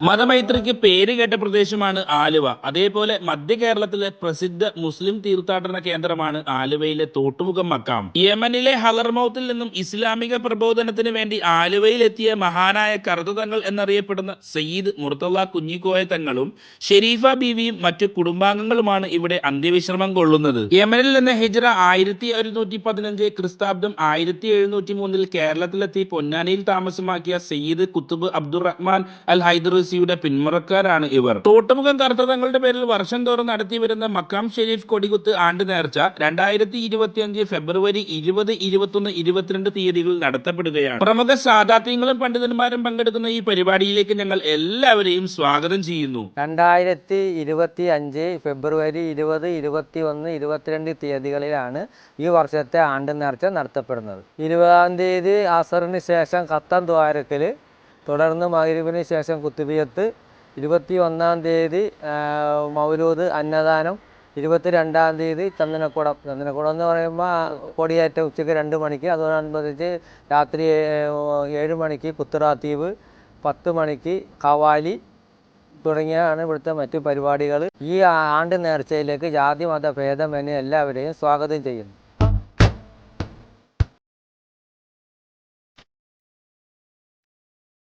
മതമൈത്രിക്ക് പേരുകേട്ട പ്രദേശമാണ് ആലുവ. അതേപോലെ മധ്യ കേരളത്തിലെ പ്രസിദ്ധ മുസ്ലിം തീർത്ഥാടന കേന്ദ്രമാണ് ആലുവയിലെ തോട്ടുമുഖം മക്കാം. യമനിലെ ഹളർമൗത്തിൽ നിന്നും ഇസ്ലാമിക പ്രബോധനത്തിന് വേണ്ടി ആലുവയിലെത്തിയ മഹാനായ കറുത്തതങ്ങൾ എന്നറിയപ്പെടുന്ന സയ്യിദ് മുർത്തള കുഞ്ഞിക്കോയ തങ്ങളും ഷെരീഫ ബീവിയും മറ്റു കുടുംബാംഗങ്ങളുമാണ് ഇവിടെ അന്ത്യവിശ്രമം കൊള്ളുന്നത്. യമനിൽ നിന്ന് ഹിജ്റ 1115 ക്രിസ്താബ്ദം 1703 കേരളത്തിലെത്തി പൊന്നാനിയിൽ താമസമാക്കിയ സയ്യിദ് കുത്തുബ് അബ്ദുറഹ്മാൻ അൽ ഹൈദറസിയുടെ പിന്മുറക്കാരാണ് ഇവർ. തോട്ടുമുഖം കറുത്തതങ്ങളുടെ പേരിൽ വർഷം തോറും നടത്തിവരുന്ന മക്കാം ഷെരീഫ് കൊടികുത്ത് ആണ്ട് നേർച്ച 2025 ഫെബ്രുവരി 20, 21, 22 തീയതികളിൽ നടത്തപ്പെടുകയാണ്. പ്രമുഖ സാദാത്യങ്ങളും പണ്ഡിതന്മാരും പങ്കെടുക്കുന്ന ഈ പരിപാടിയിലേക്ക് ഞങ്ങൾ എല്ലാവരെയും സ്വാഗതം ചെയ്യുന്നു. 2025 ഫെബ്രുവരി 20, 21, 22 തീയതികളിലാണ് ഈ വർഷത്തെ ആണ്ട് നേർച്ച നടത്തപ്പെടുന്നത്. 20-ാം തീയതി അസറിന് ശേഷം ഖത്തം ദ്വാരക്കൽ, തുടർന്ന് മഗ്‌രിബിന് ശേഷം കുത്തുബിയത്ത്, 21-ാം തീയതി മൗലൂദ് അന്നദാനം, 22-ാം തീയതി ചന്ദനക്കുടം എന്ന് പറയുമ്പോൾ കൊടിയേറ്റം ഉച്ചയ്ക്ക് 2 മണിക്ക്, അതോടനുബന്ധിച്ച് രാത്രി 7 മണിക്ക് കുത്തുറാത്തീബ്, 10 മണിക്ക് ഖവാലി തുടങ്ങിയാണ് ഇവിടുത്തെ മറ്റു പരിപാടികൾ. ഈ ആണ്ട് നേർച്ചയിലേക്ക് ജാതി മത ഭേദമന്യേ എല്ലാവരെയും സ്വാഗതം ചെയ്യുന്നു.